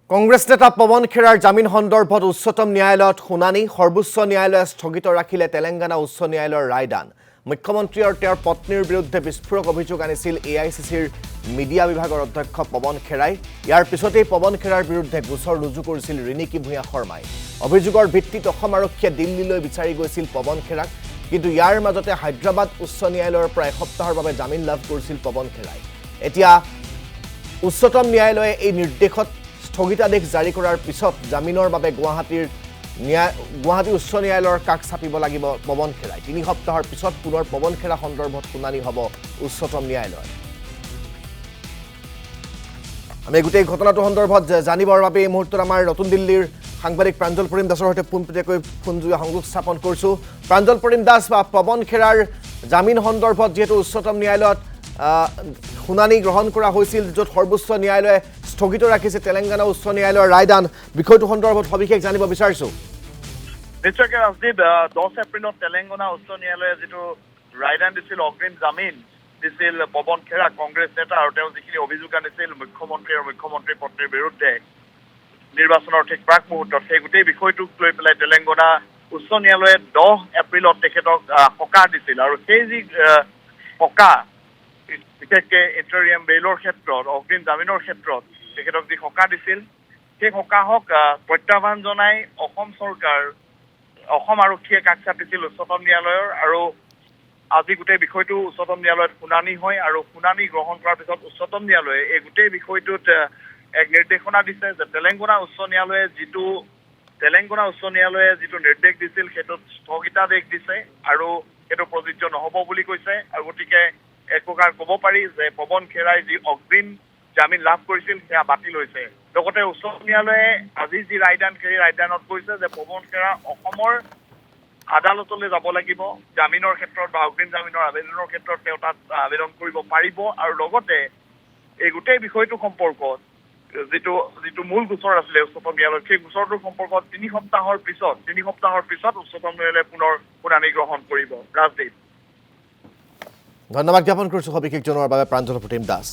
কংগ্ৰেছ নেতা পৱন খেৰাৰ জামিন সন্দৰ্ভত উচ্চতম ন্যায়ালয়ত শুনানি সৰ্বোচ্চ ন্যায়ালয়ে স্থগিত ৰাখিলে তেলেংগানা উচ্চ ন্যায়ালয়ৰ ৰায়দান মুখ্যমন্ত্ৰী আৰু তেওঁৰ পত্নীৰ বিৰুদ্ধে বিস্ফোৰক অভিযোগ আনিছিল এআইচিচিৰ মিডিয়া বিভাগৰ অধ্যক্ষ পৱন খেৰাই ইয়াৰ পিছতেই পৱন খেৰাৰ বিৰুদ্ধে গোচৰ ৰুজু কৰিছিল ৰিণিকী ভূঞা শৰ্মাই অভিযোগৰ ভিত্তিত অসম আৰক্ষীয়ে দিল্লীলৈ বিচাৰি গৈছিল পৱন খেৰাক কিন্তু ইয়াৰ মাজতে হায়দৰাবাদ উচ্চ ন্যায়ালয়ৰ পৰা এসপ্তাহৰ বাবে জামিন লাভ কৰিছিল পৱন খেৰাই এতিয়া উচ্চতম ন্যায়ালয়ে এই নিৰ্দেশত স্থগিতাদেশ জাৰি কৰাৰ পিছত জামিনৰ বাবে গুৱাহাটী উচ্চ ন্যায়ালয়ৰ কাষ চাপিব লাগিব পৱন খেৰাই ৩ সপ্তাহৰ পিছত পুনৰ পৱন খেৰা সন্দৰ্ভত শুনানি হ'ব উচ্চতম ন্যায়ালয়ত আমি গোটেই ঘটনাটো সন্দৰ্ভত জানিবৰ বাবে এই মুহূৰ্তত আমাৰ নতুন দিল্লীৰ সাংবাদিক প্ৰাঞ্জল পৰিম দাসৰ সৈতে পোনপটীয়াকৈ ফোনযোগে সংযোগ স্থাপন কৰিছোঁ প্ৰাঞ্জল পৰিম দাস বা পৱন খেৰাৰ জামিন সন্দৰ্ভত যিহেতু উচ্চতম ন্যায়ালয়ত শুনানি গ্ৰহণ কৰা হৈছিল য'ত সৰ্বোচ্চ ন্যায়ালয়ে স্থগিত ৰাখিছে তেলেংগানা উচ্চ ন্যায়ালয়ৰ ৰায়দান বিষয়টো সন্দৰ্ভত সবিশেষ জানিব বিচাৰিছোঁ নিশ্চয়কৈ ৰাজদীপ 10 এপ্ৰিলত তেলেংগানা উচ্চ ন্যায়ালয়ে যিটো ৰায়দান দিছিল অগ্ৰিম জামিন দিছিল পৱন খেৰা কংগ্ৰেছ নেতা আৰু তেওঁ যিখিনি অভিযোগ আনিছিল মুখ্যমন্ত্ৰী আৰু মুখ্যমন্ত্ৰীৰ পত্নীৰ বিৰুদ্ধে নিৰ্বাচনৰ ঠিক প্ৰাক মুহূৰ্তত সেই গোটেই বিষয়টোক লৈ পেলাই তেলেংগানা উচ্চ ন্যায়ালয়ে 10 এপ্ৰিলত তেখেতক সকাহ দিছিল আৰু সেই যি সকাহ বিশেষকৈ ইণ্টাৰিয়াম বেইলৰ ক্ষেত্ৰত অগ্ৰিম জামিনৰ ক্ষেত্ৰত তেখেতক যি সকাহ দিছিল সেই সকাহক প্ৰত্যাহ্বান জনাই অসম আৰক্ষীয়ে কাষ চাপিছিল উচ্চতম ন্যায়ালয়ৰ আৰু আজি গোটেই বিষয়টো উচ্চতম ন্যায়ালয়ত শুনানি হয় আৰু শুনানি গ্ৰহণ কৰাৰ পিছত উচ্চতম ন্যায়ালয়ে এই গোটেই বিষয়টোত এক নিৰ্দেশনা দিছে যে তেলেংগানা উচ্চ ন্যায়ালয়ে যিটো নিৰ্দেশ দিছিল সেইটোত স্থগিতাদেশ দিছে আৰু সেইটো প্ৰযোজ্য নহ'ব বুলি কৈছে আৰু গতিকে এক প্ৰকাৰ ক'ব পাৰি যে পৱন খেৰাই যি অগ্ৰিম জামিন লাভ কৰিছিল সেয়া বাতিল হৈছে লগতে উচ্চতম ন্যায়ালয়ে আজি যি ৰায়দান সেই ৰায়দানত কৈছে যে পৱন খেৰা অসমৰ আদালতলৈ যাব লাগিব জামিনৰ ক্ষেত্ৰত বা অগ্ৰিম জামিনৰ আবেদনৰ ক্ষেত্ৰত তেওঁ তাত আবেদন কৰিব পাৰিব আৰু লগতে এই গোটেই বিষয়টো সম্পৰ্কত যিটো মূল গোচৰ আছিলে উচ্চতম ন্যায়ালয়ৰ সেই গোচৰটোৰ সম্পৰ্কত 3 সপ্তাহৰ পিছত উচ্চতম ন্যায়ালয়ে পুনৰ শুনানি গ্ৰহণ কৰিব ৰাজদীপ ধন্যবাদ জ্ঞাপন কৰিছোঁ সবিশেষ জনোৱাৰ বাবে প্ৰাঞ্জল প্ৰতিম দাস